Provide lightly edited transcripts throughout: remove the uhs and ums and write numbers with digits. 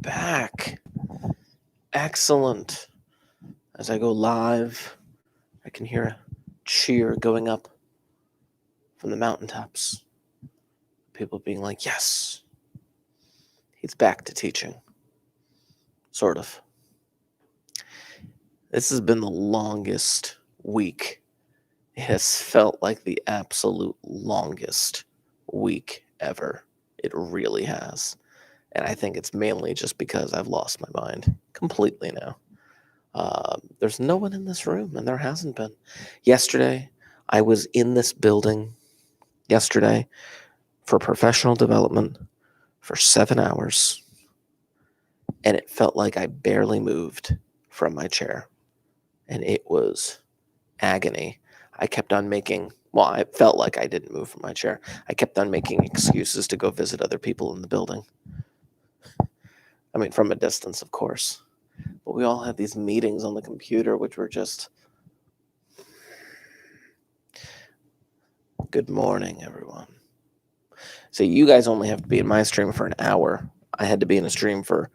back. Excellent. As I go live, I can hear a cheer going up from the mountaintops. People being like, yes, he's back to teaching. Sort of. This has been the longest week. It has felt like the absolute longest week ever. It really has. And I think it's mainly just because I've lost my mind completely now. There's no one in this room, and there hasn't been. Yesterday, I was in this building for professional development for 7 hours, and it felt like I barely moved from my chair, and it was agony. I kept on I felt like I didn't move from my chair. I kept on making excuses to go visit other people in the building. I mean, from a distance, of course. But we all had these meetings on the computer, which were just... Good morning, everyone. So you guys only have to be in my stream for an hour. I had to be in a stream for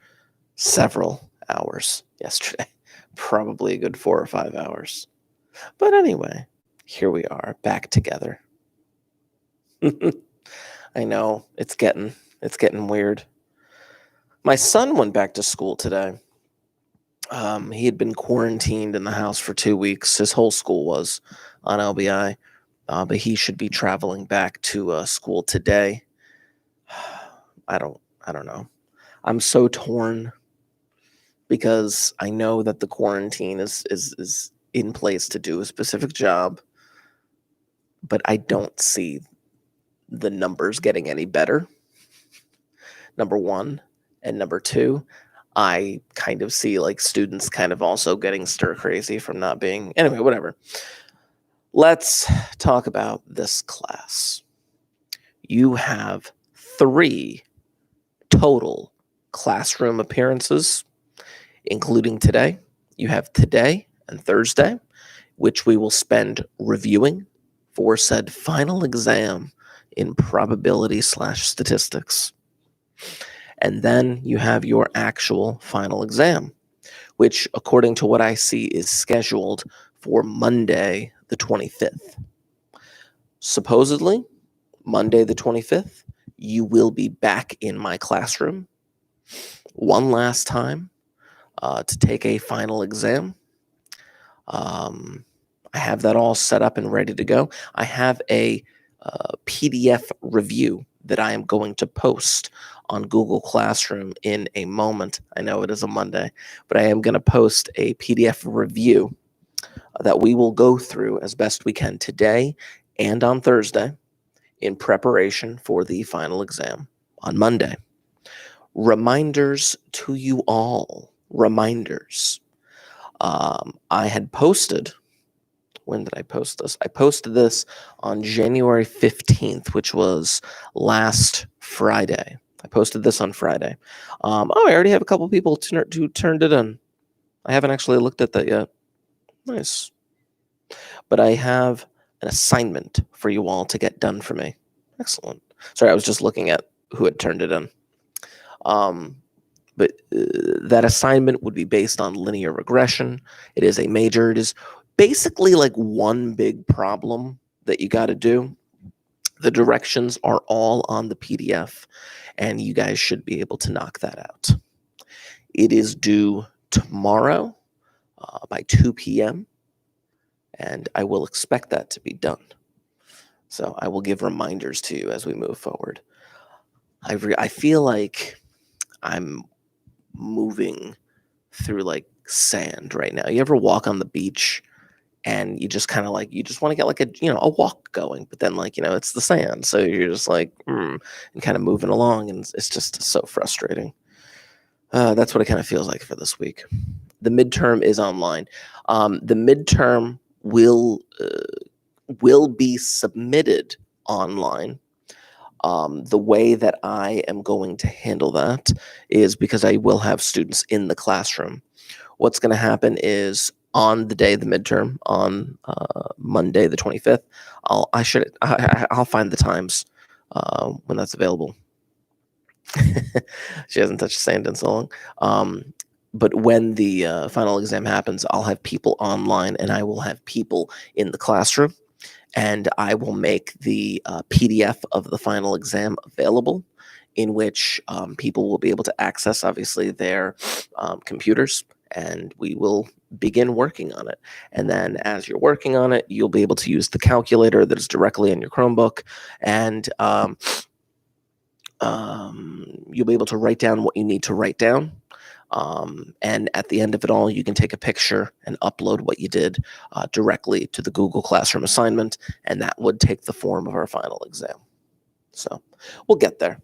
several hours yesterday. Probably a good 4 or 5 hours. But anyway, here we are, back together. I know, it's getting weird. My son went back to school today. He had been quarantined in the house for 2 weeks. His whole school was on LBI. But he should be traveling back to school today. I don't know. I'm so torn because I know that the quarantine is in place to do a specific job, but I don't see the numbers getting any better. Number one. And number two, I kind of see like students kind of also getting stir crazy from not being... Anyway, whatever. Let's talk about this class. You have 3 total classroom appearances, including today. You have today and Thursday, which we will spend reviewing for said final exam in probability/statistics. And then you have your actual final exam, which, according to what I see, is scheduled for Monday, the 25th. Supposedly, Monday, the 25th, you will be back in my classroom one last time to take a final exam. I have that all set up and ready to go. I have a PDF review that I am going to post on Google Classroom in a moment. I know it is a Monday, but I am going to post a PDF review that we will go through as best we can today and on Thursday in preparation for the final exam on Monday. Reminders to you all. Reminders. I had posted... When did I post this? I posted this on January 15th, which was last Friday. I posted this on Friday. I already have a couple people who turned it in. I haven't actually looked at that yet. Nice. But I have an assignment for you all to get done for me. Excellent. Sorry, I was just looking at who had turned it in. But that assignment would be based on linear regression. It is a major. It is basically like one big problem that you got to do. The directions are all on the PDF, and you guys should be able to knock that out. It is due tomorrow by 2 p.m., and I will expect that to be done. So I will give reminders to you as we move forward. I feel like I'm moving through like sand right now. You ever walk on the beach and you just kind of like, you just want to get like a walk going, but then like, it's the sand. So you're just like, and kind of moving along, and it's just so frustrating. That's what it kind of feels like for this week. The midterm is online. The midterm will be submitted online. The way that I am going to handle that is because I will have students in the classroom. What's going to happen is on the day of the midterm, on Monday the 25th, I'll find the times when that's available. She hasn't touched sand in so long. But when the final exam happens, I'll have people online and I will have people in the classroom, and I will make the PDF of the final exam available, in which people will be able to access, obviously, their computers, and we will begin working on it. And then as you're working on it, you'll be able to use the calculator that is directly in your Chromebook, and you'll be able to write down what you need to write down. And at the end of it all, you can take a picture and upload what you did directly to the Google Classroom assignment, and that would take the form of our final exam. So we'll get there.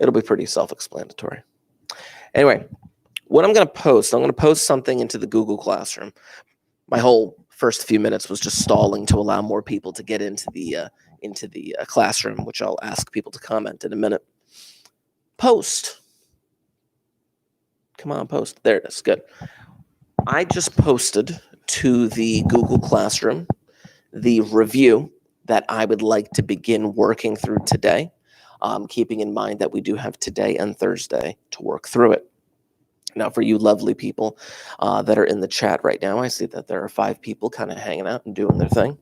It'll be pretty self-explanatory. Anyway, what I'm going to post something into the Google Classroom. My whole first few minutes was just stalling to allow more people to get into the classroom, which I'll ask people to comment in a minute. Post. Come on, post. There it is. Good. I just posted to the Google Classroom the review that I would like to begin working through today, keeping in mind that we do have today and Thursday to work through it. Now, for you lovely people that are in the chat right now, I see that there are 5 people kind of hanging out and doing their thing.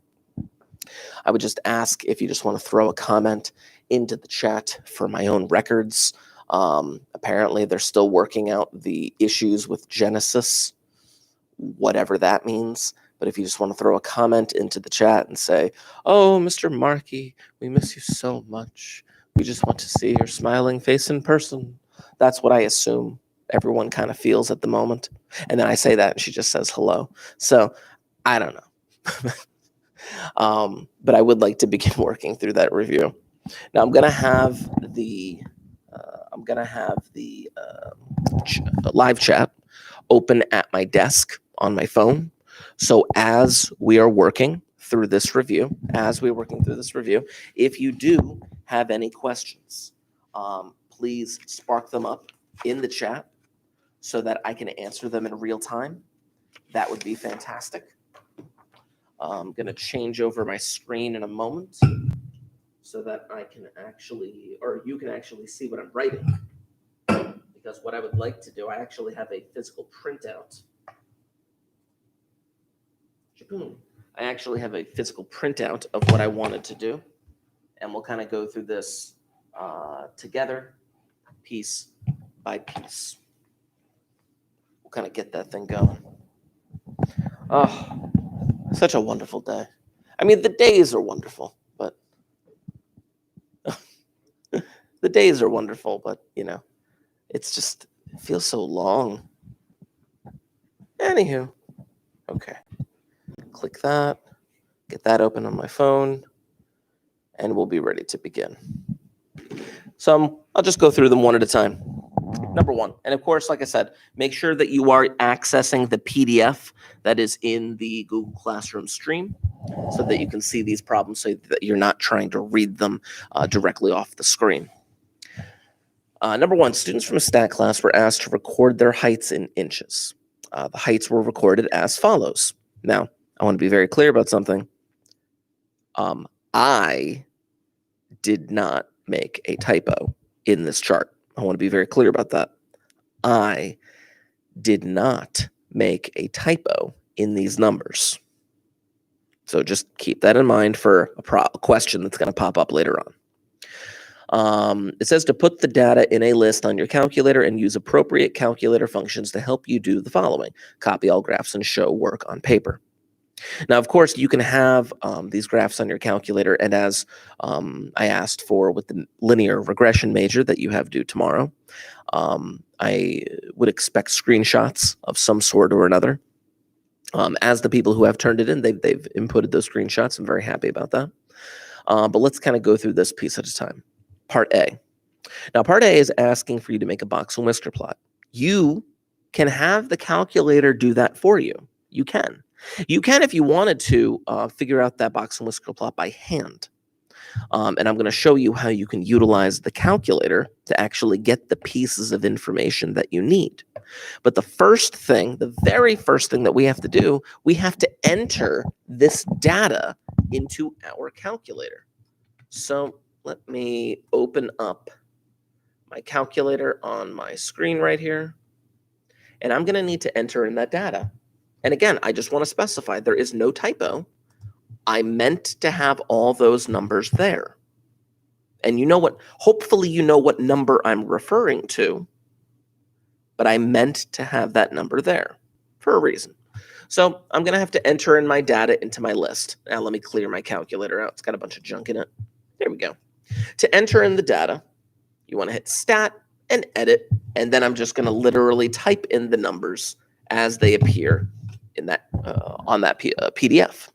I would just ask if you just want to throw a comment into the chat for my own records. Apparently, they're still working out the issues with Genesis, whatever that means. But if you just want to throw a comment into the chat and say, "Oh, Mr. Markey, we miss you so much. We just want to see your smiling face in person." That's what I assume everyone kind of feels at the moment. And then I say that and she just says hello. So I don't know. But I would like to begin working through that review. Now I'm going to have the live chat open at my desk on my phone. So as we are working through this review, if you do have any questions, please spark them up in the chat so that I can answer them in real time. That would be fantastic. I'm going to change over my screen in a moment so that I can actually, or you can actually see what I'm writing. Because what I would like to do, I actually have a physical printout. I actually have a physical printout of what I wanted to do. And we'll kind of go through this together, piece by piece. We'll kind of get that thing going. Oh, such a wonderful day. I mean, the days are wonderful, but the days are wonderful, but it's just, it feels so long. Anywho, okay. Click that, get that open on my phone, and we'll be ready to begin. So I'll just go through them one at a time. Number 1, and of course, like I said, make sure that you are accessing the PDF that is in the Google Classroom stream so that you can see these problems so that you're not trying to read them directly off the screen. Number 1, students from a stat class were asked to record their heights in inches. The heights were recorded as follows. Now, I want to be very clear about something. I did not make a typo in this chart. I want to be very clear about that. I did not make a typo in these numbers. So just keep that in mind for a question that's going to pop up later on. It says to put the data in a list on your calculator and use appropriate calculator functions to help you do the following: copy all graphs and show work on paper. Now, of course, you can have these graphs on your calculator, and as I asked for with the linear regression major that you have due tomorrow, I would expect screenshots of some sort or another. As the people who have turned it in, they've inputted those screenshots. I'm very happy about that. But let's kind of go through this piece at a time. Part A. Now, Part A is asking for you to make a box and whisker plot. You can have the calculator do that for you. You can. You can, if you wanted to, figure out that box and whisker plot by hand. And I'm going to show you how you can utilize the calculator to actually get the pieces of information that you need. But the very first thing that we have to do, we have to enter this data into our calculator. So let me open up my calculator on my screen right here, and I'm going to need to enter in that data. And again, I just want to specify there is no typo. I meant to have all those numbers there. And you know what? Hopefully you know what number I'm referring to, but I meant to have that number there for a reason. So I'm going to have to enter in my data into my list. Now let me clear my calculator out. It's got a bunch of junk in it. There we go. To enter in the data, you want to hit Stat and Edit, and then I'm just going to literally type in the numbers as they appear in that on that PDF.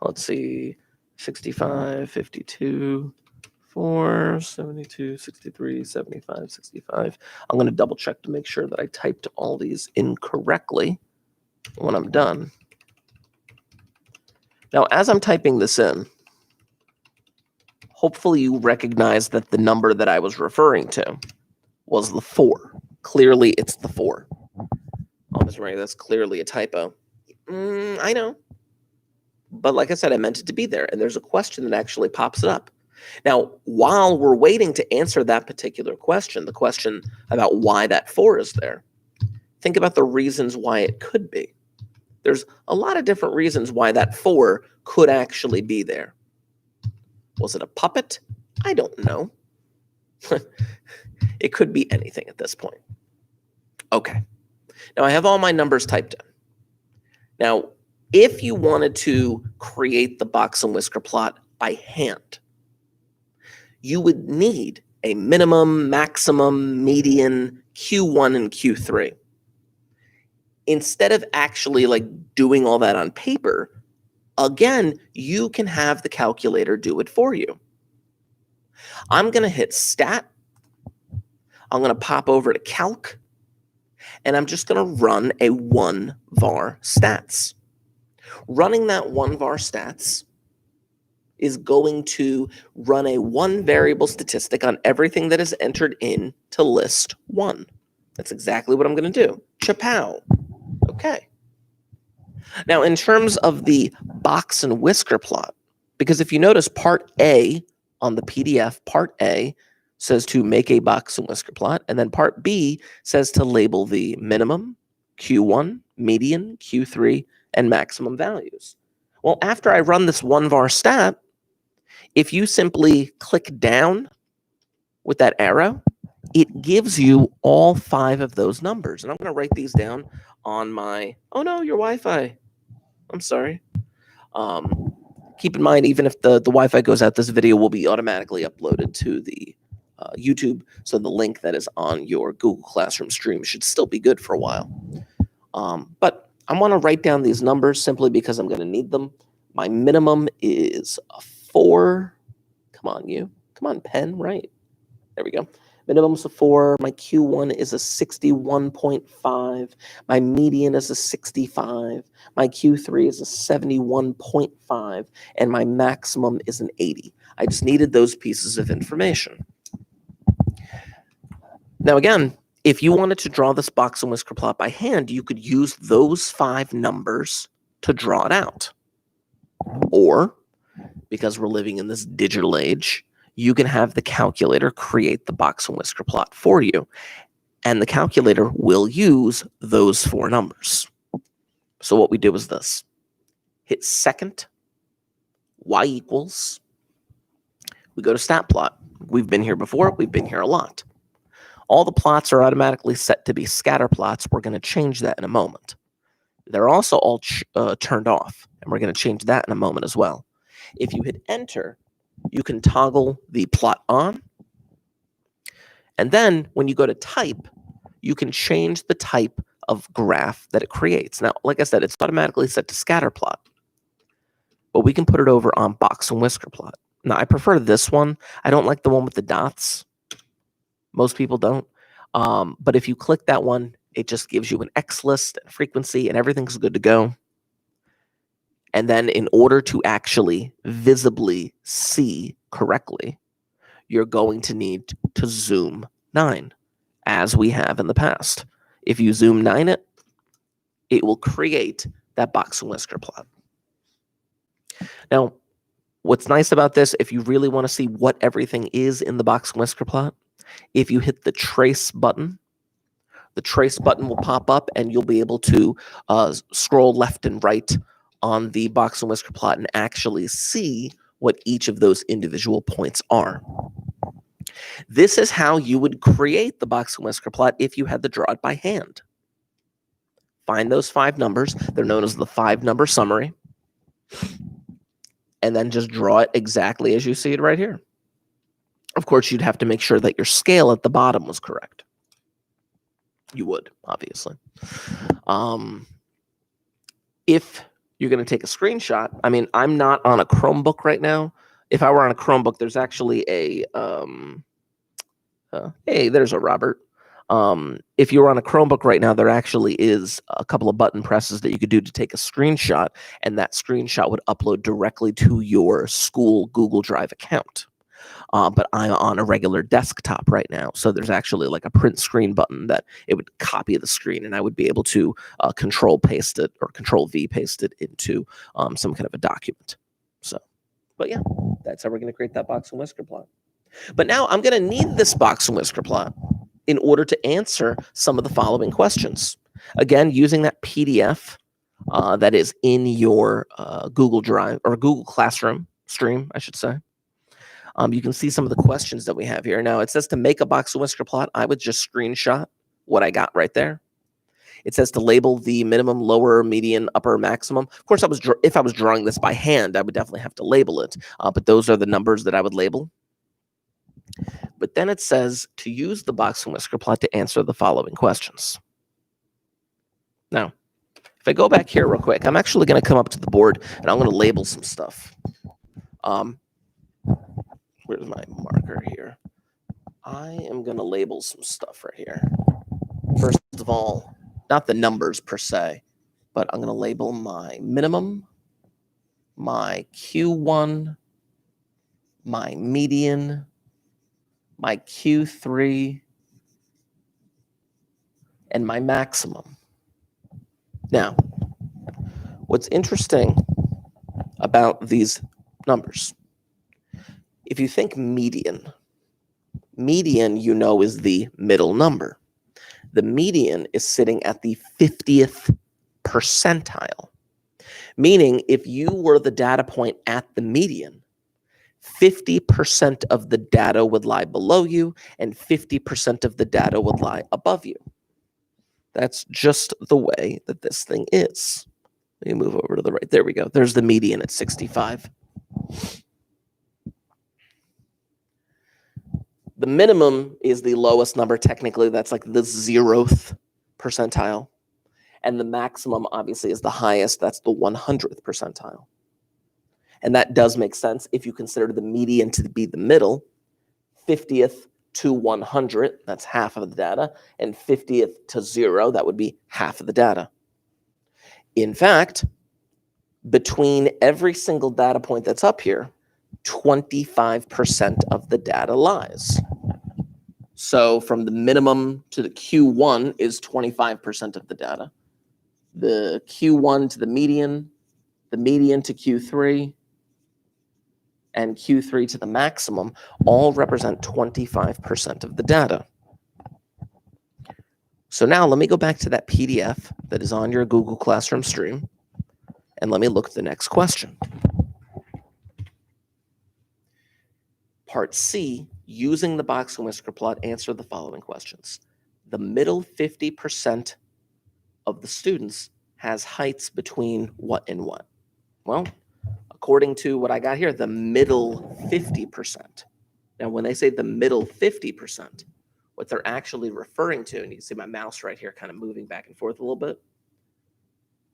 Let's see, 65, 52, 4, 72, 63, 75, 65. I'm going to double check to make sure that I typed all these incorrectly when I'm done. Now, as I'm typing this in, hopefully you recognize that the number that I was referring to was the 4. Clearly, it's the 4. Oh, Mr. Murray, that's clearly a typo. I know. But like I said, I meant it to be there, and there's a question that actually pops it up. Now, while we're waiting to answer that particular question, the question about why that 4 is there, think about the reasons why it could be. There's a lot of different reasons why that 4 could actually be there. Was it a puppet? I don't know. It could be anything at this point. Okay. Now, I have all my numbers typed in. Now, if you wanted to create the box and whisker plot by hand, you would need a minimum, maximum, median, Q1, and Q3. Instead of actually like doing all that on paper, again, you can have the calculator do it for you. I'm going to hit Stat. I'm going to pop over to Calc, and I'm just going to run a 1 var stats. Running that 1 var stats is going to run a 1 variable statistic on everything that is entered in to list 1. That's exactly what I'm going to do. Chapow. Okay. Now, in terms of the box and whisker plot, because if you notice part A on the PDF, part A says to make a box and whisker plot, and then part B says to label the minimum, Q1, median, Q3, and maximum values. Well, after I run this 1 var stat, if you simply click down with that arrow, it gives you all 5 of those numbers. And I'm going to write these down on my, oh no, your Wi-Fi. I'm sorry. Keep in mind, even if the Wi-Fi goes out, this video will be automatically uploaded to the YouTube. So the link that is on your Google Classroom stream should still be good for a while. But I want to write down these numbers simply because I'm going to need them. My minimum is a 4. Come on, you. Come on, pen, right? There we go. Minimum's a 4. My Q1 is a 61.5. My median is a 65. My Q3 is a 71.5. And my maximum is an 80. I just needed those pieces of information. Now, again, if you wanted to draw this box and whisker plot by hand, you could use those 5 numbers to draw it out. Or, because we're living in this digital age, you can have the calculator create the box and whisker plot for you. And the calculator will use those 4 numbers. So what we do is this. Hit second, y equals. We go to stat plot. We've been here before. We've been here a lot. All the plots are automatically set to be scatter plots. We're going to change that in a moment. They're also all turned off, and we're going to change that in a moment as well. If you hit enter, you can toggle the plot on. And then when you go to type, you can change the type of graph that it creates. Now, like I said, it's automatically set to scatter plot, but we can put it over on box and whisker plot. Now, I prefer this one. I don't like the one with the dots. Most people don't. But if you click that one, it just gives you an X list and frequency, and everything's good to go. And then in order to actually visibly see correctly, you're going to need to zoom 9, as we have in the past. If you zoom 9 it, it will create that box and whisker plot. Now, what's nice about this, if you really want to see what everything is in the box and whisker plot, If you hit the trace button will pop up, and you'll be able to scroll left and right on the box and whisker plot and actually see what each of those individual points are. This is how you would create the box and whisker plot if you had to draw it by hand. Find those 5 numbers. They're known as the 5-number summary. And then just draw it exactly as you see it right here. Of course, you'd have to make sure that your scale at the bottom was correct. You would, obviously. If you're going to take a screenshot, I mean, I'm not on a Chromebook right now. If I were on a Chromebook, there's actually a, hey, there's a Robert. If you're on a Chromebook right now, there actually is a couple of button presses that you could do to take a screenshot, and that screenshot would upload directly to your school Google Drive account. But I'm on a regular desktop right now, so there's actually like a print screen button that it would copy the screen, and I would be able to Control paste it or Control V paste it into some kind of a document. So, but yeah, that's how we're going to create that box and whisker plot. But now I'm going to need this box and whisker plot in order to answer some of the following questions. Again, using that PDF that is in your Google Drive or Google Classroom stream, I should say. You can see some of the questions that we have here. Now, it says to make a box and whisker plot, I would just screenshot what I got right there. It says to label the minimum, lower, median, upper, maximum. Of course, if I was drawing this by hand, I would definitely have to label it. But those are the numbers that I would label. But then it says to use the box and whisker plot to answer the following questions. Now, if I go back here real quick, I'm actually going to come up to the board, and I'm going to label some stuff. Where's my marker here? I am going to label some stuff right here. First of all, not the numbers per se, but I'm going to label my minimum, my Q1, my median, my Q3, and my maximum. Now, what's interesting about these numbers, if you think median, you know, is the middle number. The median is sitting at the 50th percentile, meaning if you were the data point at the median, 50% of the data would lie below you and 50% of the data would lie above you. That's just the way that this thing is. Let me move over to the right. There we go. There's the median at 65. The minimum is the lowest number. Technically, that's like the 0th percentile. And the maximum, obviously, is the highest. That's the 100th percentile. And that does make sense if you consider the median to be the middle. 50th to 100, that's half of the data. And 50th to 0, that would be half of the data. In fact, between every single data point that's up here, 25% of the data lies. So from the minimum to the Q1 is 25% of the data. The Q1 to the median to Q3, and Q3 to the maximum all represent 25% of the data. So now let me go back to that PDF that is on your Google Classroom stream, and let me look at the next question. Part C, using the box and whisker plot, answer the following questions. The middle 50% of the students has heights between what and what? Well, according to what I got here, the middle 50%. Now, when they say the middle 50%, what they're actually referring to, and you can see my mouse right here kind of moving back and forth a little bit.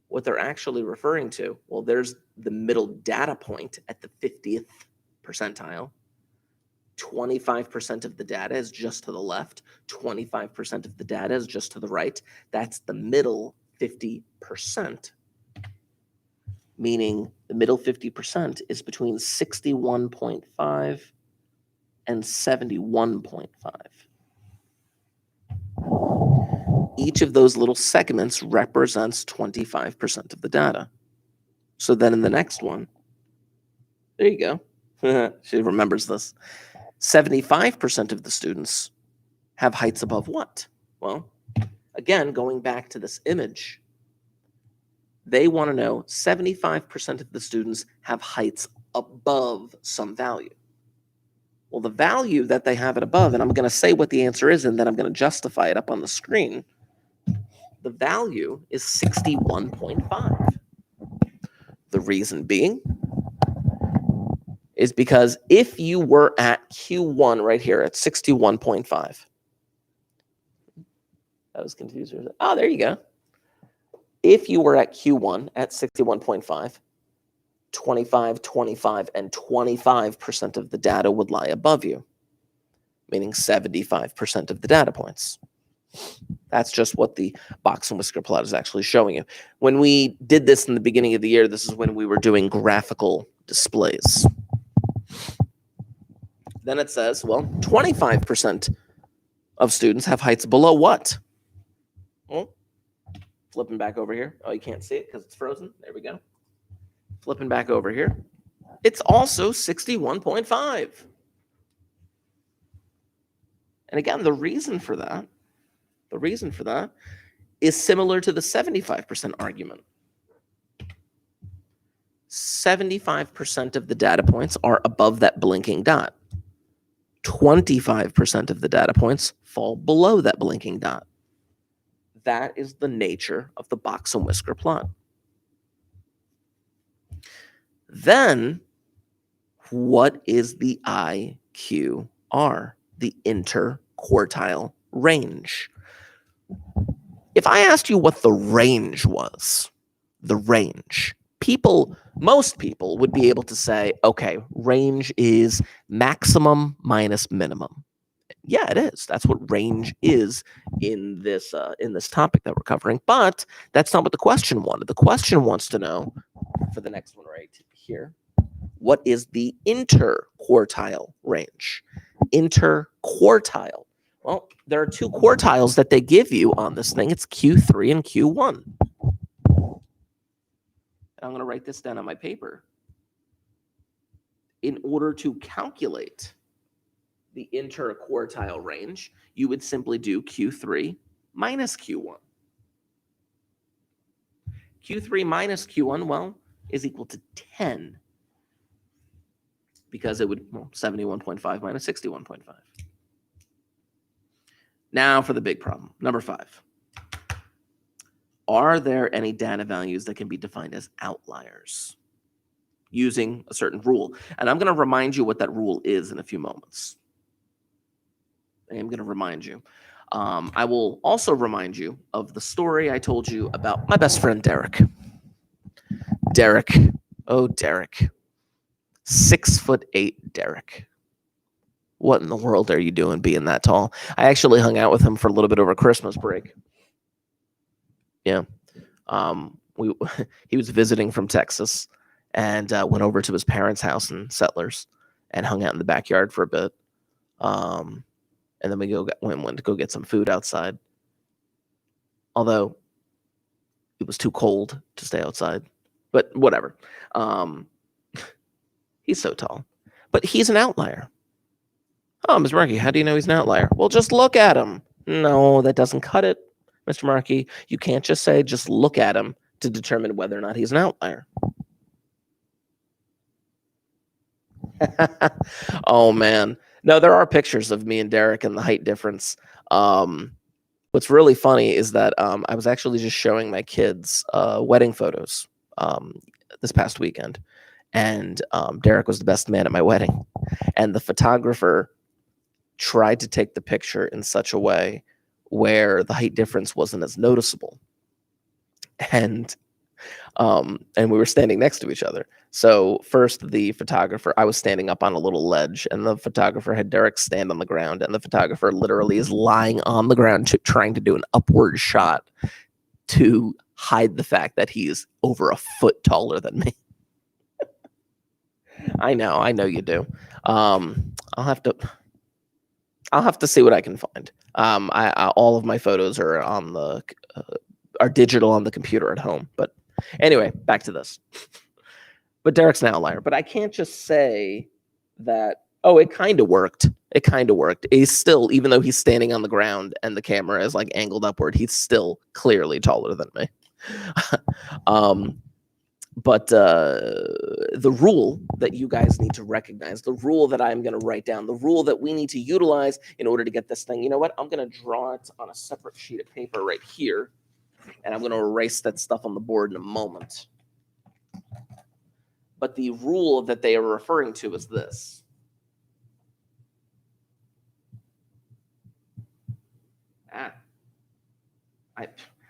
What they're actually referring to, well, there's the middle data point at the 50th percentile. 25% of the data is just to the left. 25% of the data is just to the right. That's the middle 50%. Meaning the middle 50% is between 61.5 and 71.5. Each of those little segments represents 25% of the data. So then in the next one, there you go. She remembers this. 75% of the students have heights above what? Well, again, going back to this image, they want to know 75% of the students have heights above some value. Well, the value that they have it above, and I'm going to say what the answer is, and then I'm going to justify it up on the screen. The value is 61.5. The reason being is because if you were at Q1 right here at 61.5, that was confusing. Oh, there you go. If you were at Q1 at 61.5, 25, 25, and 25% of the data would lie above you, meaning 75% of the data points. That's just what the box and whisker plot is actually showing you. When we did this in the beginning of the year, this is when we were doing graphical displays. Then it says, well, 25% of students have heights below what? Well, flipping back over here. Oh, you can't see it because it's frozen. There we go. Flipping back over here. It's also 61.5. And again, the reason for that is similar to the 75% argument. 75% of the data points are above that blinking dot. 25% of the data points fall below that blinking dot. That is the nature of the box and whisker plot. Then, what is the IQR, the interquartile range? If I asked you what the range was, most people would be able to say, okay, range is maximum minus minimum. Yeah, it is. That's what range is in this topic that we're covering. But that's not what the question wanted. The question wants to know, for the next one right here, what is the interquartile range? Interquartile. Well, there are two quartiles that they give you on this thing. It's Q3 and Q1. I'm going to write this down on my paper. In order to calculate the interquartile range, you would simply do Q3 minus Q1. Q3 minus Q1, well, is equal to 10. Because it would, 71.5 minus 61.5. Now for the big problem. Number 5. Are there any data values that can be defined as outliers using a certain rule? And I'm going to remind you what that rule is in a few moments. I am going to remind you. I will also remind you of the story I told you about my best friend, Derek. Derek. 6'8" Derek. What in the world are you doing being that tall? I actually hung out with him for a little bit over Christmas break. Yeah. He was visiting from Texas and went over to his parents' house in Settlers and hung out in the backyard for a bit. And then we went to go get some food outside. Although it was too cold to stay outside. But whatever. He's so tall. But he's an outlier. Oh, Mr. Markey, how do you know he's an outlier? Well, just look at him. No, that doesn't cut it, Mr. Markey. You can't just say, just look at him to determine whether or not he's an outlier. Oh, man. No, there are pictures of me and Derek and the height difference. What's really funny is that I was actually just showing my kids wedding photos this past weekend. And Derek was the best man at my wedding. And the photographer tried to take the picture in such a way where the height difference wasn't as noticeable. And we were standing next to each other. So first the photographer, I was standing up on a little ledge, and the photographer had Derek stand on the ground, and the photographer literally is lying on the ground trying to do an upward shot to hide the fact that he is over a foot taller than me. I know you do. I'll have to see what I can find. All of my photos are are digital on the computer at home. But anyway, back to this. But Derek's an outlier. But I can't just say that Oh, it kind of worked. It kind of worked. He's still, even though he's standing on the ground and the camera is like angled upward, he's still clearly taller than me. But the rule that you guys need to recognize, the rule that I'm going to write down, the rule that we need to utilize in order to get this thing, you know what? I'm going to draw it on a separate sheet of paper right here, and I'm going to erase that stuff on the board in a moment. But the rule that they are referring to is this.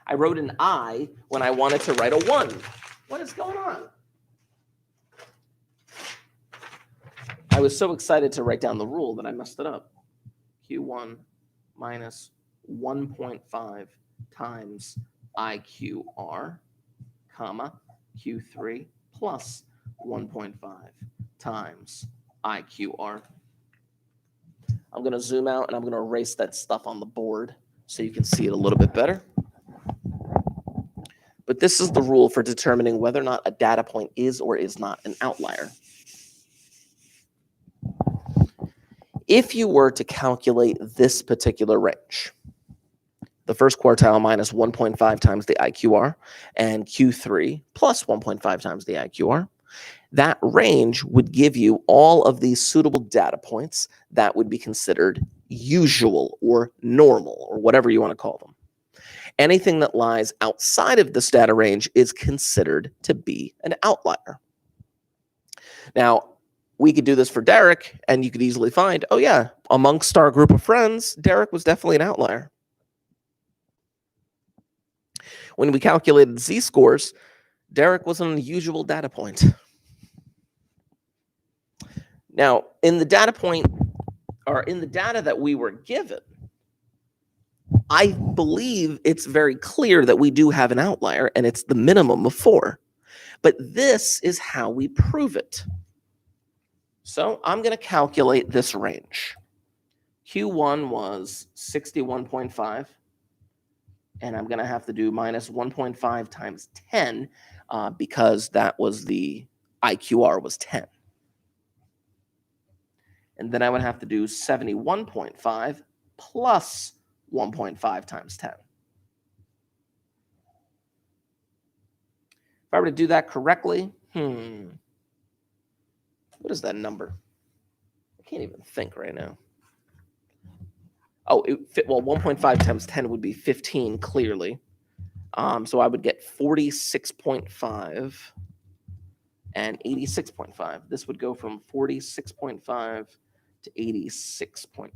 I wrote an I when I wanted to write a 1. What is going on? I was so excited to write down the rule that I messed it up. Q1 minus 1.5 times IQR, comma, Q3 plus 1.5 times IQR. I'm going to zoom out and I'm going to erase that stuff on the board so you can see it a little bit better. But this is the rule for determining whether or not a data point is or is not an outlier. If you were to calculate this particular range, the first quartile minus 1.5 times the IQR and Q3 plus 1.5 times the IQR, that range would give you all of these suitable data points that would be considered usual or normal or whatever you want to call them. Anything that lies outside of this data range is considered to be an outlier. Now, we could do this for Derek, and you could easily find, oh yeah, amongst our group of friends, Derek was definitely an outlier. When we calculated z-scores, Derek was an unusual data point. Now, in the data point, or in the data that we were given, I believe it's very clear that we do have an outlier, and it's the minimum of 4. But this is how we prove it. So I'm going to calculate this range. Q1 was 61.5, and I'm going to have to do minus 1.5 times 10 because that was the IQR was 10. And then I would have to do 71.5 plus 1.5 times 10. If I were to do that correctly, what is that number? I can't even think right now. Oh, well, 1.5 times 10 would be 15, clearly. So I would get 46.5 and 86.5. This would go from 46.5 to 86.5.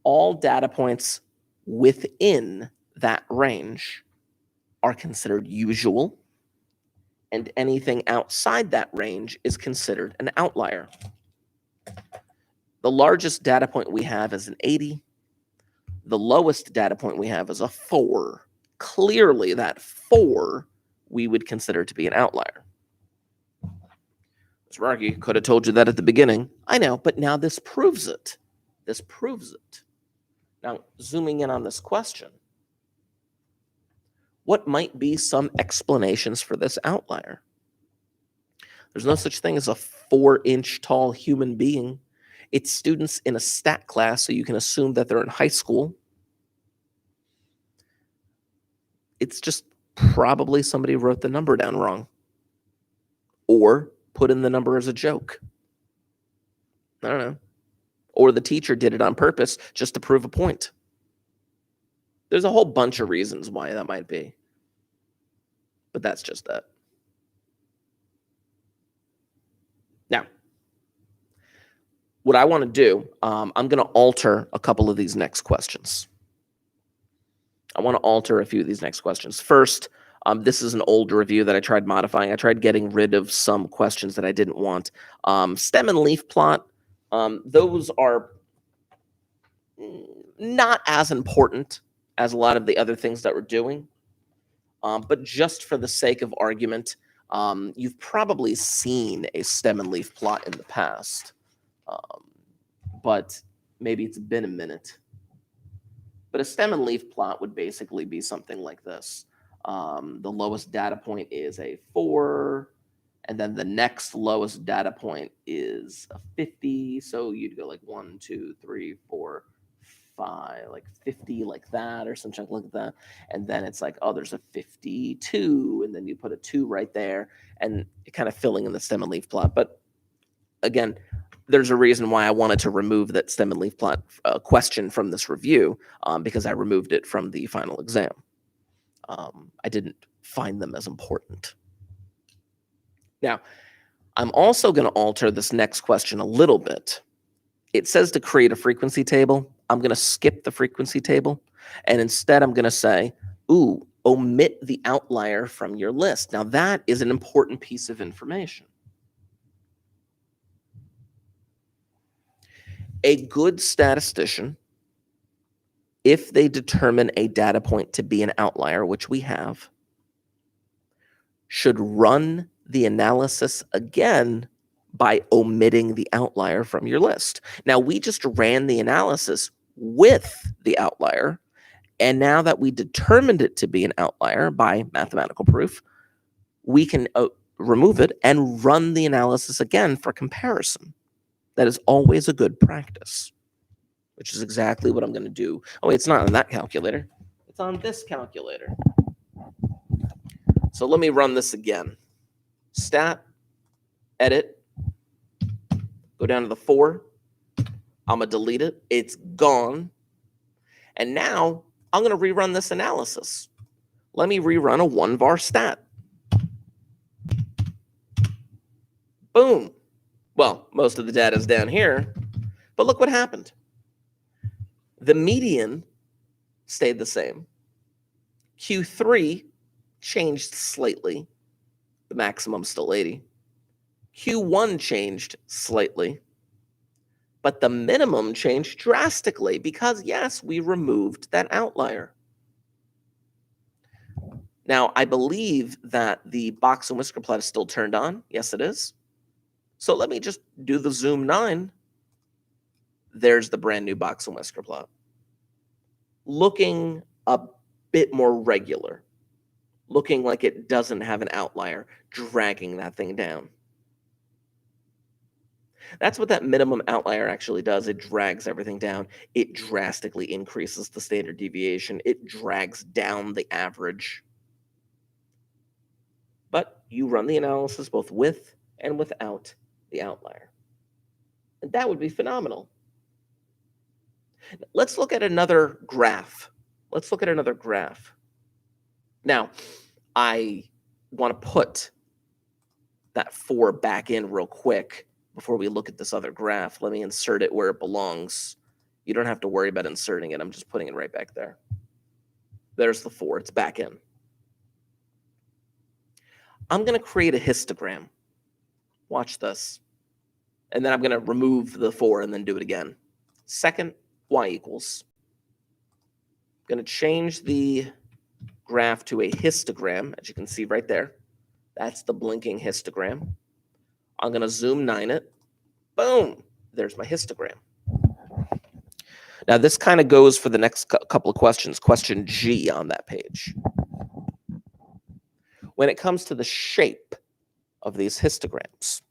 All data points within that range are considered usual, and anything outside that range is considered an outlier. The largest data point we have is an 80. The lowest data point we have is a 4. Clearly, that 4 we would consider to be an outlier. Mr. Markey could have told you that at the beginning. I know, but now this proves it. This proves it. Now, zooming in on this question, what might be some explanations for this outlier? There's no such thing as a 4-inch tall human being. It's students in a stat class, so you can assume that they're in high school. It's just probably somebody wrote the number down wrong or put in the number as a joke. I don't know. Or the teacher did it on purpose just to prove a point. There's a whole bunch of reasons why that might be. But that's just that. Now, what I want to do, I'm going to alter a couple of these next questions. I want to alter a few of these next questions. First, this is an old review that I tried modifying. I tried getting rid of some questions that I didn't want. Stem and leaf plot, those are not as important as a lot of the other things that we're doing. But just for the sake of argument, you've probably seen a stem and leaf plot in the past. But maybe it's been a minute. But a stem and leaf plot would basically be something like this. The lowest data point is a 4. And then the next lowest data point is a 50. So you'd go like 1, 2, 3, 4, 5, like 50, like that, or something like that. And then it's like, oh, there's a 52. And then you put a 2 right there, and you're kind of filling in the stem and leaf plot. But again, there's a reason why I wanted to remove that stem and leaf plot question from this review, because I removed it from the final exam. I didn't find them as important. Now, I'm also going to alter this next question a little bit. It says to create a frequency table. I'm going to skip the frequency table, and instead I'm going to say, ooh, omit the outlier from your list. Now, that is an important piece of information. A good statistician, if they determine a data point to be an outlier, which we have, should run the analysis again by omitting the outlier from your list. Now, we just ran the analysis with the outlier, and now that we determined it to be an outlier by mathematical proof, we can remove it and run the analysis again for comparison. That is always a good practice, which is exactly what I'm going to do. Oh, wait, it's not on that calculator. It's on this calculator. So let me run this again. Stat, edit, go down to the 4. I'm going to delete it. It's gone. And now I'm going to rerun this analysis. Let me rerun a 1-var stat. Boom. Well, most of the data is down here, but look what happened. The median stayed the same. Q3 changed slightly. The maximum still 80. Q1 changed slightly, but the minimum changed drastically because, yes, we removed that outlier. Now, I believe that the box and whisker plot is still turned on. Yes, it is. So let me just do the zoom 9. There's the brand new box and whisker plot. Looking a bit more regular. Looking like it doesn't have an outlier dragging that thing down. That's what that minimum outlier actually does. It drags everything down. It drastically increases the standard deviation. It drags down the average. But you run the analysis both with and without the outlier. And that would be phenomenal. Let's look at another graph. Now, I want to put that 4 back in real quick before we look at this other graph. Let me insert it where it belongs. You don't have to worry about inserting it. I'm just putting it right back there. There's the 4. It's back in. I'm going to create a histogram. Watch this. And then I'm going to remove the 4 and then do it again. Second, y equals. I'm going to change the graph to a histogram, as you can see right there. That's the blinking histogram. I'm going to zoom 9 it. Boom. There's my histogram. Now, this kind of goes for the next couple of questions. Question G on that page. When it comes to the shape of these histograms,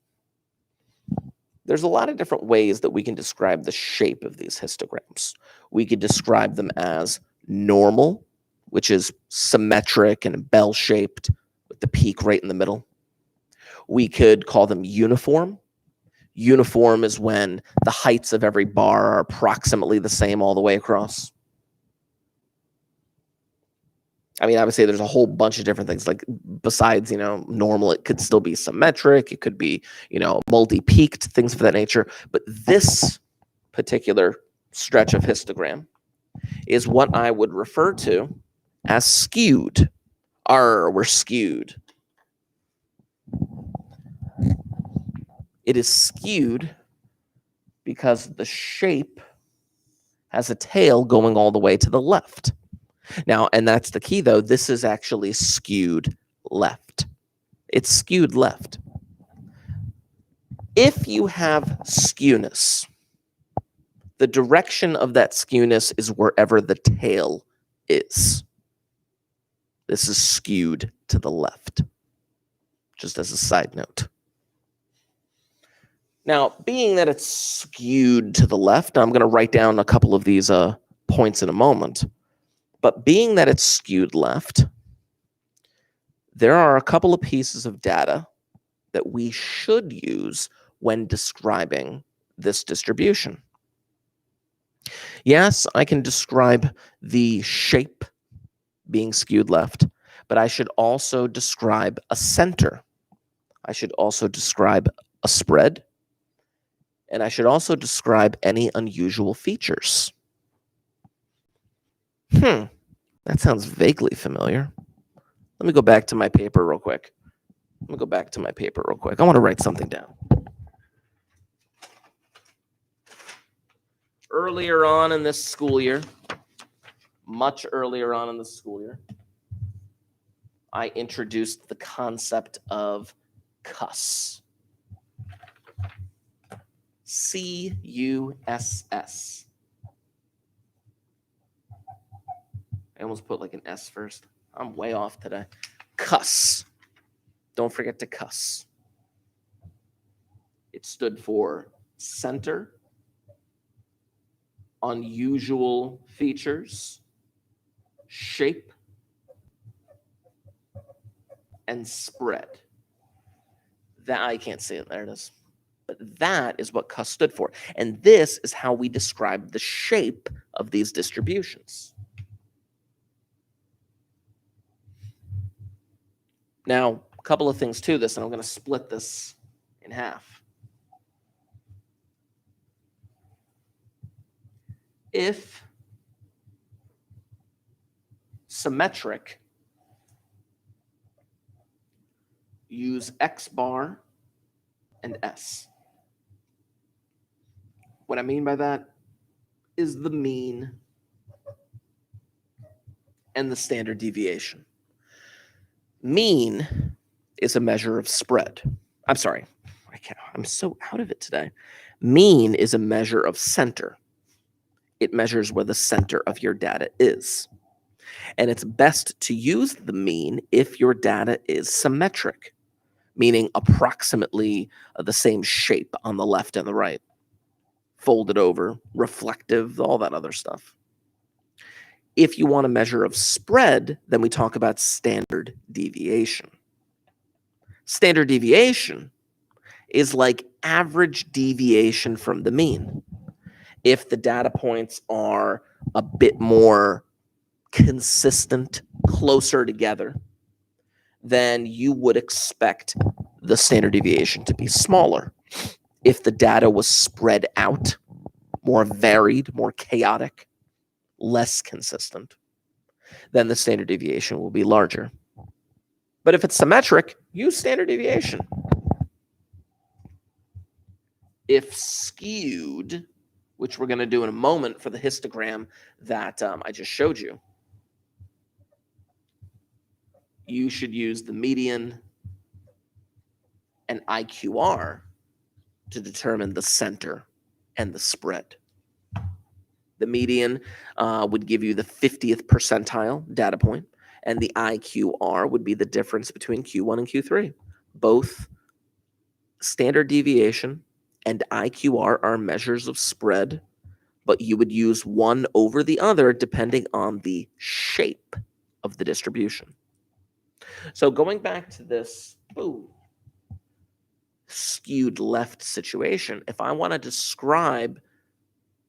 there's a lot of different ways that we can describe the shape of these histograms. We could describe them as normal, which is symmetric and bell-shaped with the peak right in the middle. We could call them uniform. Uniform is when the heights of every bar are approximately the same all the way across. I mean, obviously, there's a whole bunch of different things. Like, besides, normal, it could still be symmetric. It could be, multi-peaked, things of that nature. But this particular stretch of histogram is what I would refer to as skewed. We're skewed. It is skewed because the shape has a tail going all the way to the left. Now, and that's the key, though. This is actually skewed left. It's skewed left. If you have skewness, the direction of that skewness is wherever the tail is. This is skewed to the left. just as a side note. Now, being that it's skewed to the left, I'm going to write down a couple of these points in a moment. But being that it's skewed left, there are a couple of pieces of data that we should use when describing this distribution. Yes, I can describe the shape being skewed left, but I should also describe a center. I should also describe a spread, and I should also describe any unusual features. That sounds vaguely familiar. Let me go back to my paper real quick. I want to write something down. Earlier on in this school year, much earlier on in the school year, I introduced the concept of CUSS. C-U-S-S. I almost put like an S first. I'm way off today. CUSS. Don't forget to CUSS. It stood for center, unusual features, shape, and spread. That I can't see it. There it is. But that is what CUSS stood for. And this is how we describe the shape of these distributions. Now, a couple of things to this, and I'm going to split this in half. If symmetric, use X bar and S. What I mean by that is the mean and the standard deviation. Mean is a measure of spread. I'm sorry. I'm so out of it today. Mean is a measure of center. It measures where the center of your data is. And it's best to use the mean if your data is symmetric, meaning approximately the same shape on the left and the right, folded over, reflective, all that other stuff. If you want a measure of spread, then we talk about standard deviation. Standard deviation is like average deviation from the mean. If the data points are a bit more consistent, closer together, then you would expect the standard deviation to be smaller. If the data was spread out, more varied, more chaotic, less consistent, then the standard deviation will be larger. But if it's symmetric, use standard deviation. If skewed, which we're going to do in a moment for the histogram that I just showed you, you should use the median and IQR to determine the center and the spread. The median would give you the 50th percentile data point, and the IQR would be the difference between Q1 and Q3. Both standard deviation and IQR are measures of spread, but you would use one over the other depending on the shape of the distribution. So going back to this skewed left situation, if I want to describe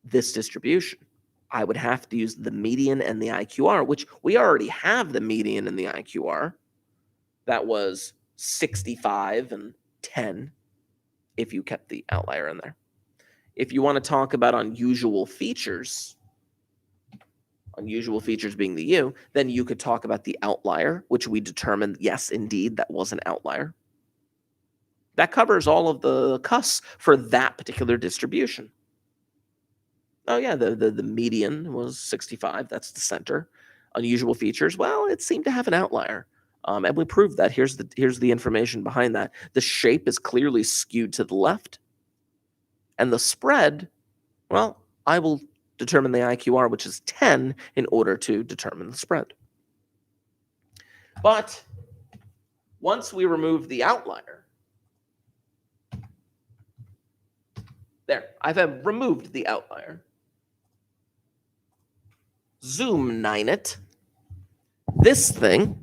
this distribution, I would have to use the median and the IQR, which we already have the median and the IQR. That was 65 and 10 if you kept the outlier in there. If you want to talk about unusual features being the U, then you could talk about the outlier, which we determined, yes, indeed, that was an outlier. That covers all of the CUSS for that particular distribution. Oh yeah, the median was 65. That's the center. Unusual features, well, it seemed to have an outlier. And we proved that. Here's the information behind that. The shape is clearly skewed to the left. And the spread, well, I will determine the IQR, which is 10, in order to determine the spread. But Once we remove the outlier, there, I've removed the outlier. Zoom 9 it. This thing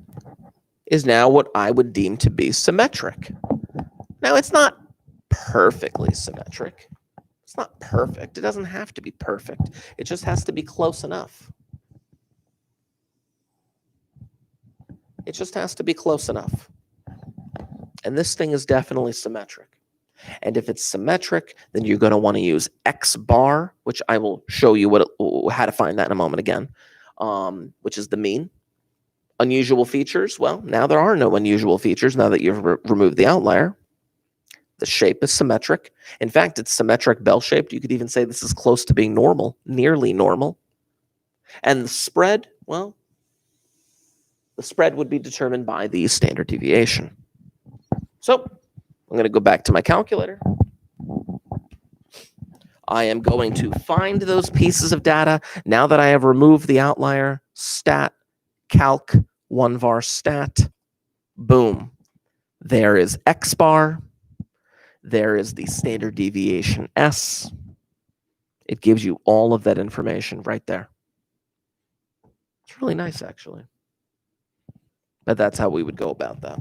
is now what I would deem to be symmetric. Now, it's not perfectly symmetric. It's not perfect. It doesn't have to be perfect. It just has to be close enough. It just has to be close enough. And this thing is definitely symmetric. And if it's symmetric, then you're going to want to use X bar, which I will show you how to find that in a moment again, which is the mean. Unusual features, well, now there are no unusual features now that you've removed the outlier. The shape is symmetric. In fact, it's symmetric bell-shaped. You could even say this is close to being normal, nearly normal. And the spread, well, the spread would be determined by the standard deviation. So I'm going to go back to my calculator. I am going to find those pieces of data. Now that I have removed the outlier, stat, calc, 1var stat, boom. There is X bar. There is the standard deviation S. It gives you all of that information right there. It's really nice, actually. But that's how we would go about that.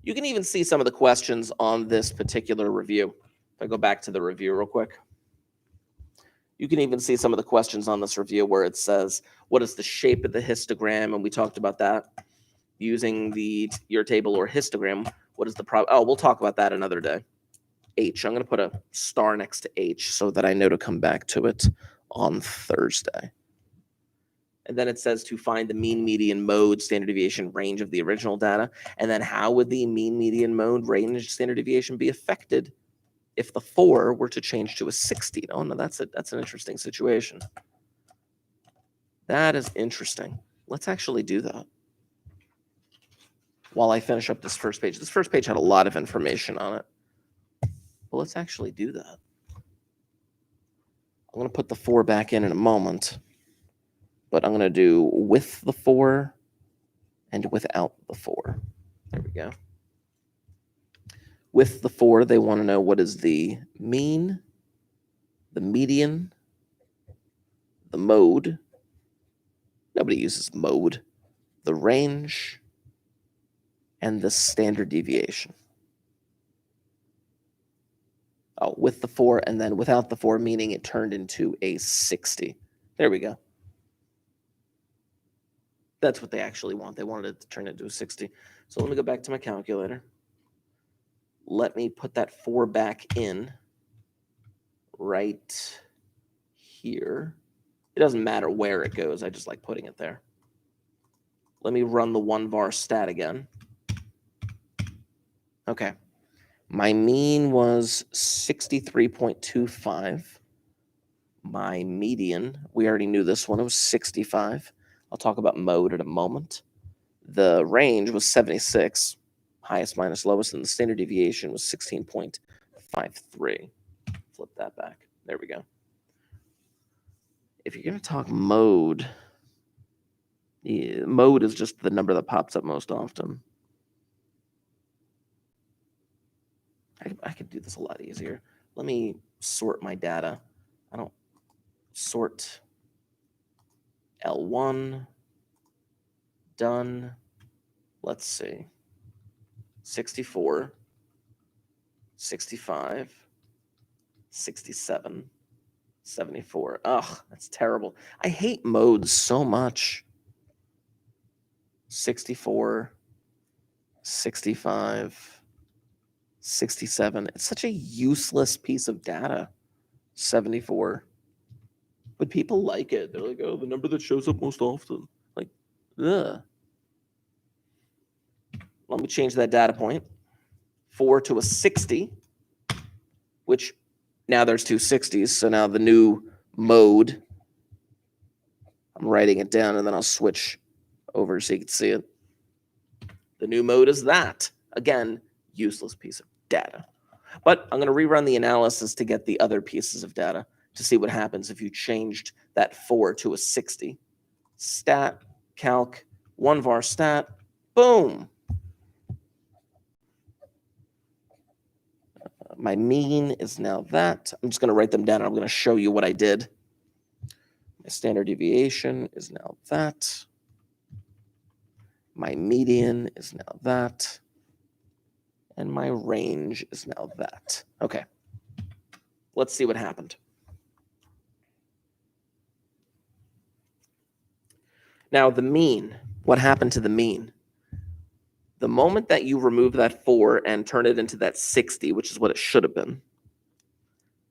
You can even see some of the questions on this particular review. If I go back to the review real quick. You can even see some of the questions on this review where it says, what is the shape of the histogram? And we talked about that using your table or histogram. What is the problem? Oh, we'll talk about that another day. H. I'm going to put a star next to H so that I know to come back to it on Thursday. And then it says to find the mean, median, mode, standard deviation, range of the original data. And then how would the mean, median, mode, range, standard deviation be affected if the 4 were to change to a 60? Oh, no, that's an interesting situation. That is interesting. Let's actually do that while I finish up this first page. This first page had a lot of information on it. But let's actually do that. I'm going to put the 4 back in a moment. But I'm going to do with the 4 and without the 4. There we go. With the 4, they want to know what is the mean, the median, the mode. Nobody uses mode. The range, and the standard deviation. Oh, with the 4 and then without the 4, meaning it turned into a 60. There we go. That's what they actually want. They wanted it to turn into a 60. So let me go back to my calculator. Let me put that 4 back in right here. It doesn't matter where it goes. I just like putting it there. Let me run the 1var stat again. Okay. My mean was 63.25. My median, we already knew this one, it was 65. I'll talk about mode in a moment. The range was 76, highest minus lowest, and the standard deviation was 16.53. Flip that back. There we go. If you're going to talk mode, mode is just the number that pops up most often. I could do this a lot easier. Let me sort my data. I don't sort L1. Done. Let's see. 64, 65, 67, 74. Ugh, that's terrible. I hate modes so much. 64, 65, 67. It's such a useless piece of data. 74. But people like it. They're like, oh, the number that shows up most often. Like, ugh. Let me change that data point. 4 to a 60, which now there's two 60s. So now the new mode, I'm writing it down and then I'll switch over so you can see it. The new mode is that. Again, useless piece of data. But I'm going to rerun the analysis to get the other pieces of data to see what happens if you changed that 4 to a 60. Stat, calc, 1 var stat, boom. My mean is now that. I'm just going to write them down. I'm going to show you what I did. My standard deviation is now that. My median is now that. And my range is now that. Okay. Let's see what happened. Now, the mean. What happened to the mean? The moment that you remove that 4 and turn it into that 60, which is what it should have been,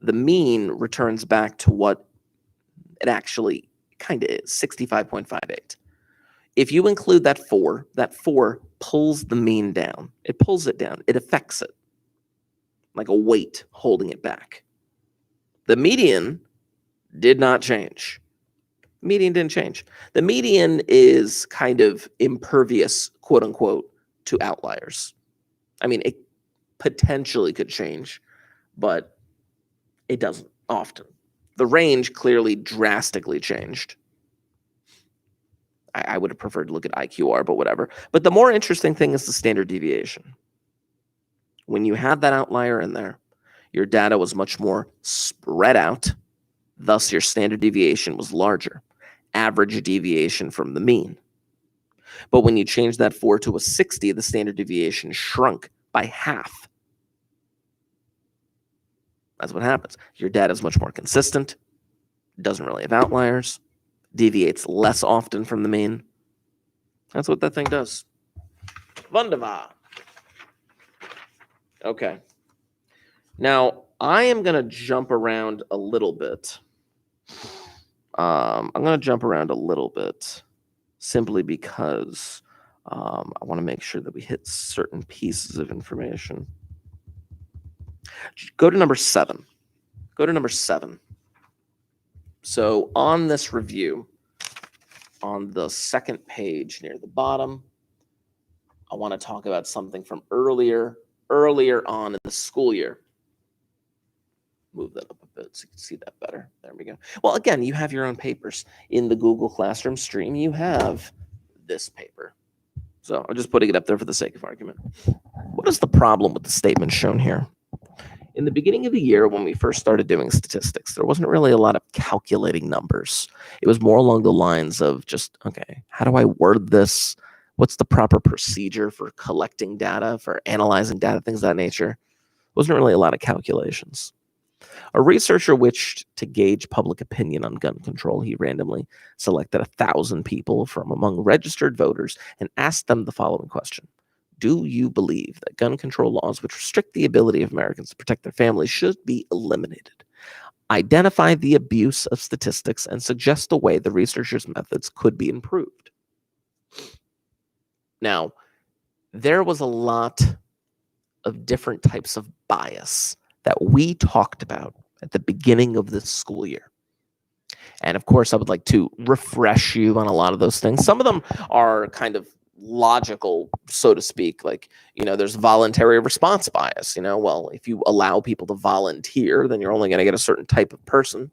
the mean returns back to what it actually kind of is, 65.58. If you include that 4 pulls the mean down. It pulls it down. It affects it like a weight holding it back. The median did not change. Median didn't change. The median is kind of impervious, quote unquote, to outliers. I mean, it potentially could change, but it doesn't often. The range clearly drastically changed. I would have preferred to look at IQR, but whatever. But the more interesting thing is the standard deviation. When you had that outlier in there, your data was much more spread out. Thus, your standard deviation was larger. Average deviation from the mean. But when you change that 4 to a 60, the standard deviation shrunk by half. That's what happens. Your data is much more consistent, doesn't really have outliers, deviates less often from the mean. That's what that thing does. Wunderbar. Okay. Now, I am going to jump around a little bit. I'm going to jump around a little bit simply because I want to make sure that we hit certain pieces of information. Go to number 7. Go to number 7. So on this review, on the second page near the bottom, I want to talk about something from earlier on in the school year. Move that up a bit so you can see that better. There we go. Well, again, you have your own papers. In the Google Classroom stream, you have this paper. So I'm just putting it up there for the sake of argument. What is the problem with the statement shown here? In the beginning of the year, when we first started doing statistics, there wasn't really a lot of calculating numbers. It was more along the lines of just, okay, how do I word this? What's the proper procedure for collecting data, for analyzing data, things of that nature? Wasn't really a lot of calculations. A researcher wished to gauge public opinion on gun control. He randomly selected 1,000 people from among registered voters and asked them the following question. Do you believe that gun control laws which restrict the ability of Americans to protect their families should be eliminated? Identify the abuse of statistics and suggest a way the researchers' methods could be improved. Now, there was a lot of different types of bias that we talked about at the beginning of this school year. And of course, I would like to refresh you on a lot of those things. Some of them are kind of logical, so to speak. Like, there's voluntary response bias. Well, if you allow people to volunteer, then you're only going to get a certain type of person,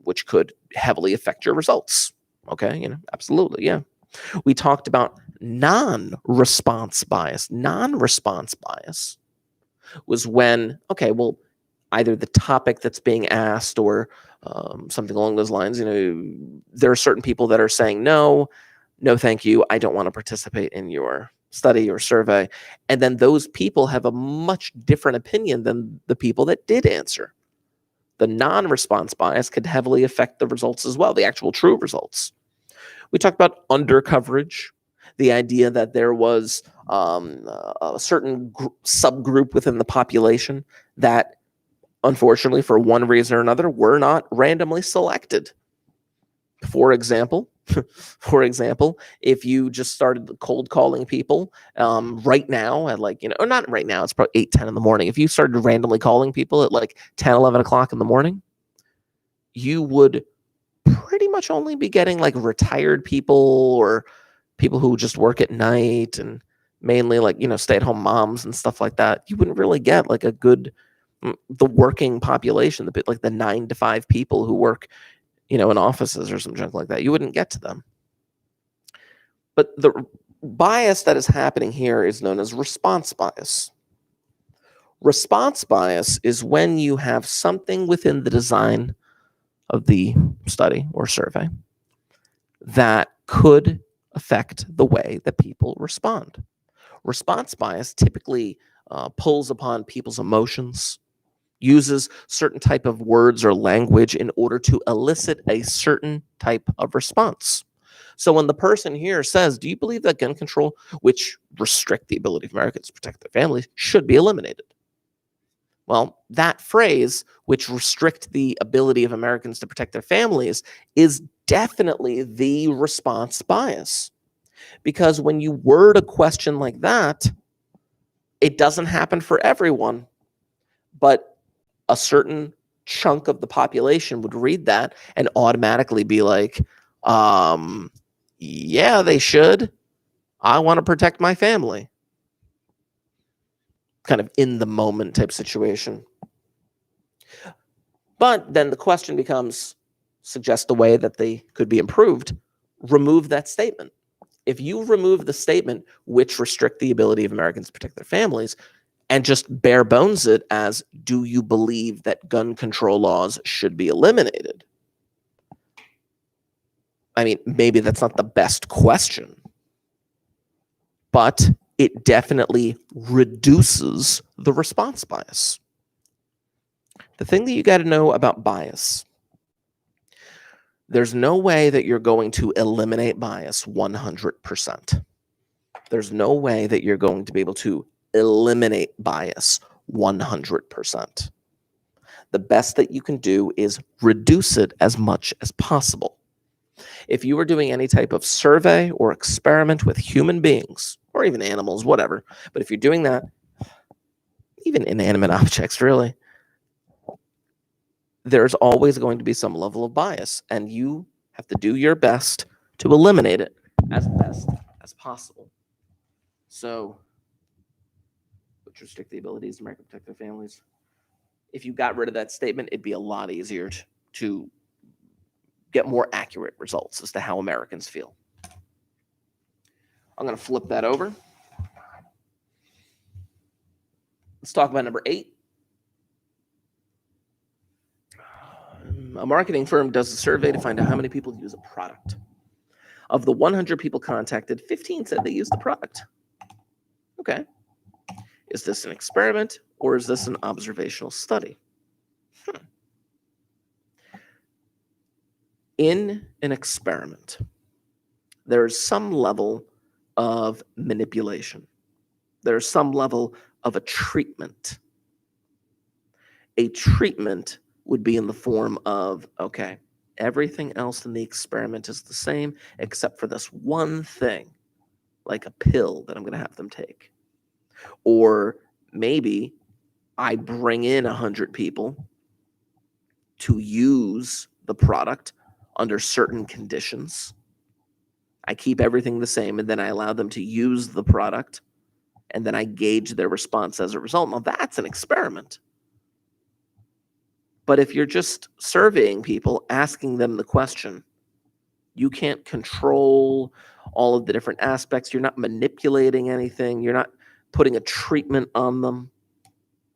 which could heavily affect your results. Okay, absolutely, yeah. We talked about non-response bias. Non-response bias was when, okay, well, either the topic that's being asked or something along those lines, there are certain people that are saying, no, thank you, I don't want to participate in your study or survey. And then those people have a much different opinion than the people that did answer. The non-response bias could heavily affect the results as well, the actual true results. We talked about undercoverage, the idea that there was a certain subgroup within the population that, unfortunately, for one reason or another, were not randomly selected. For example, if you just started cold calling people right now at or not right now, it's probably 8, 10 in the morning. If you started randomly calling people at 10, 11 o'clock in the morning, you would pretty much only be getting retired people or people who just work at night and mainly stay-at-home moms and stuff like that. You wouldn't really get a good, the working population, the 9 to 5 people who work, in offices or some junk like that. You wouldn't get to them. But the bias that is happening here is known as response bias. Response bias is when you have something within the design of the study or survey that could affect the way that people respond. Response bias typically pulls upon people's emotions, uses certain type of words or language in order to elicit a certain type of response. So when the person here says, do you believe that gun control, which restrict the ability of Americans to protect their families, should be eliminated? Well, that phrase, which restrict the ability of Americans to protect their families, is definitely the response bias. Because when you word a question like that, it doesn't happen for everyone, but a certain chunk of the population would read that and automatically be like, yeah, they should. I want to protect my family. Kind of in the moment type situation. But then the question becomes, suggest a way that they could be improved. Remove that statement. If you remove the statement, which restrict the ability of Americans to protect their families, and just bare bones it as, do you believe that gun control laws should be eliminated? I mean, maybe that's not the best question, but it definitely reduces the response bias. The thing that you got to know about bias, there's no way that you're going to eliminate bias 100%. There's no way that you're going to be able to eliminate bias 100%. The best that you can do is reduce it as much as possible. If you were doing any type of survey or experiment with human beings, or even animals, whatever, but if you're doing that, even inanimate objects, really, there's always going to be some level of bias, and you have to do your best to eliminate it as best as possible. So, which restrict the abilities of Americans to protect their families. If you got rid of that statement, it'd be a lot easier to get more accurate results as to how Americans feel. I'm going to flip that over. Let's talk about number 8. A marketing firm does a survey to find out how many people use a product. Of the 100 people contacted, 15 said they used the product. Okay. Is this an experiment or is this an observational study? In an experiment, there's some level of manipulation. There's some level of a treatment. A treatment would be in the form of, okay, everything else in the experiment is the same except for this one thing, like a pill that I'm going to have them take. Or maybe I bring in 100 people to use the product under certain conditions. I keep everything the same, and then I allow them to use the product, and then I gauge their response as a result. Now, that's an experiment. But if you're just surveying people, asking them the question, you can't control all of the different aspects. You're not manipulating anything. You're not putting a treatment on them.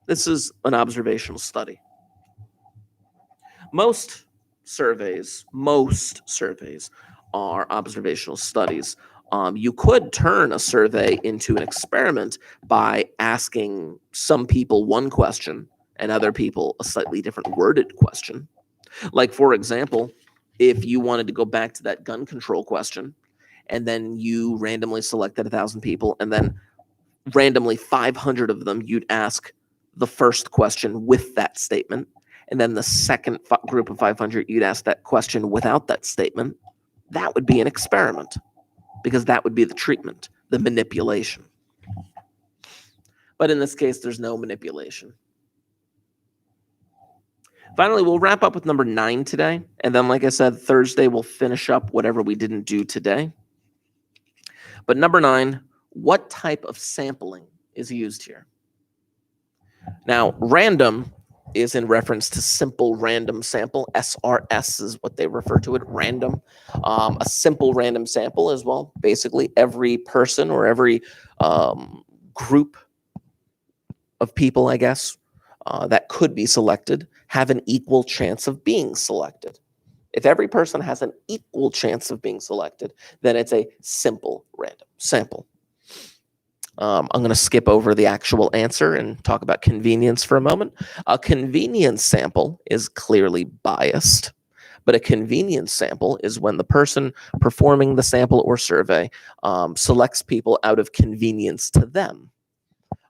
This is an observational study. Most surveys are observational studies. You could turn a survey into an experiment by asking some people one question and other people a slightly different worded question. Like, for example, if you wanted to go back to that gun control question, and then you randomly selected 1,000 people, and then randomly 500 of them, you'd ask the first question with that statement. And then the second group of 500, you'd ask that question without that statement. That would be an experiment because that would be the treatment, the manipulation. But in this case, there's no manipulation. Finally, we'll wrap up with number 9 today. And then, like I said, Thursday, we'll finish up whatever we didn't do today. But number 9, what type of sampling is used here? Now, random is in reference to simple random sample. SRS is what they refer to it, random. A simple random sample is, well, basically every person or every group of people, I guess, that could be selected have an equal chance of being selected. If every person has an equal chance of being selected, then it's a simple random sample. I'm going to skip over the actual answer and talk about convenience for a moment. A convenience sample is clearly biased, but a convenience sample is when the person performing the sample or survey selects people out of convenience to them.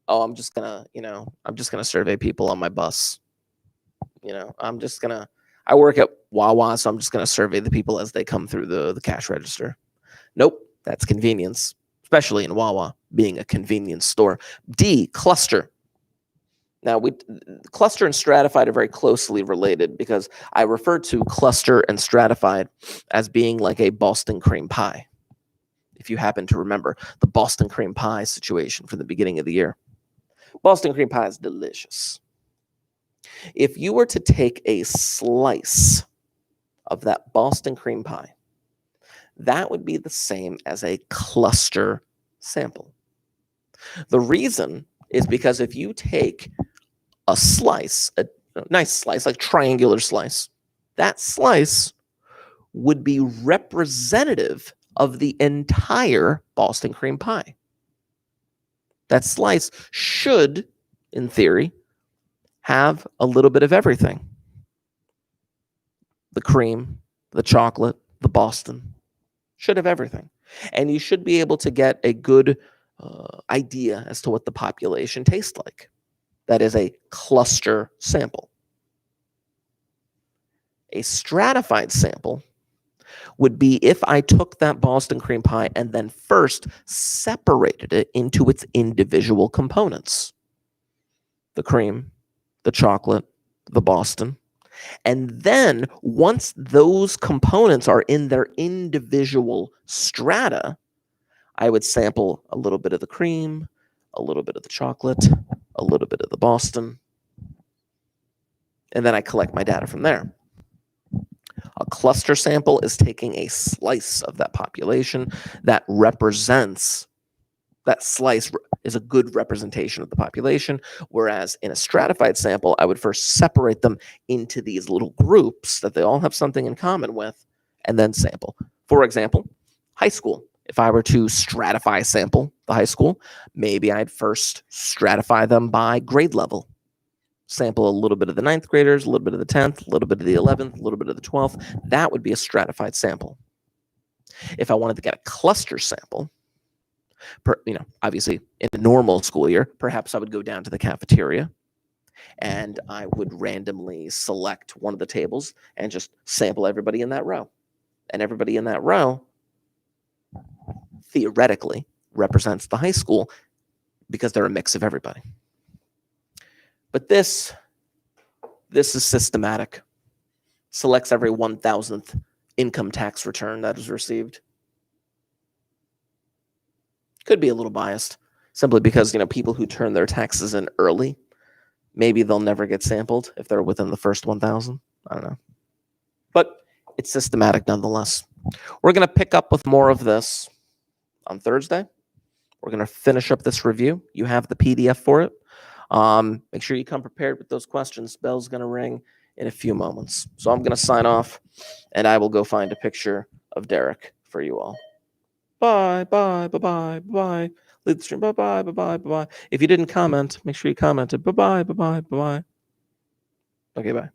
Oh, I'm just gonna survey people on my bus. I work at Wawa, so I'm just gonna survey the people as they come through the cash register. Nope, that's convenience, especially in Wawa, being a convenience store. D, cluster. Now, cluster and stratified are very closely related because I refer to cluster and stratified as being like a Boston cream pie. If you happen to remember the Boston cream pie situation from the beginning of the year. Boston cream pie is delicious. If you were to take a slice of that Boston cream pie, that would be the same as a cluster sample. The reason is because if you take a slice, a nice slice, like triangular slice, that slice would be representative of the entire Boston cream pie. That slice should, in theory, have a little bit of everything. The cream, the chocolate, the Boston should have everything. And you should be able to get a good idea as to what the population tastes like. That is a cluster sample. A stratified sample would be if I took that Boston cream pie and then first separated it into its individual components. The cream, the chocolate, the Boston. And then once those components are in their individual strata, I would sample a little bit of the cream, a little bit of the chocolate, a little bit of the Boston, and then I collect my data from there. A cluster sample is taking a slice of that population that represents, that slice is a good representation of the population, whereas in a stratified sample, I would first separate them into these little groups that they all have something in common with, and then sample. For example, high school. If I were to stratify sample the high school, maybe I'd first stratify them by grade level. Sample a little bit of the 9th graders, a little bit of the 10th, a little bit of the 11th, a little bit of the 12th. That would be a stratified sample. If I wanted to get a cluster sample, obviously in a normal school year, perhaps I would go down to the cafeteria and I would randomly select one of the tables and just sample everybody in that row. And everybody in that row theoretically represents the high school because they're a mix of everybody. But this is systematic. Selects every 1,000th income tax return that is received. Could be a little biased, simply because people who turn their taxes in early, maybe they'll never get sampled if they're within the first 1,000. I don't know. But it's systematic nonetheless. We're going to pick up with more of this on Thursday. We're going to finish up this review. You have the PDF for it. Make sure you come prepared with those questions. Bell's going to ring in a few moments. So I'm going to sign off, and I will go find a picture of Derek for you all. Bye, bye, bye, bye, bye. Leave the stream. Bye, bye, bye, bye, bye. If you didn't comment, make sure you commented. Bye, bye, bye, bye, bye. Okay, bye.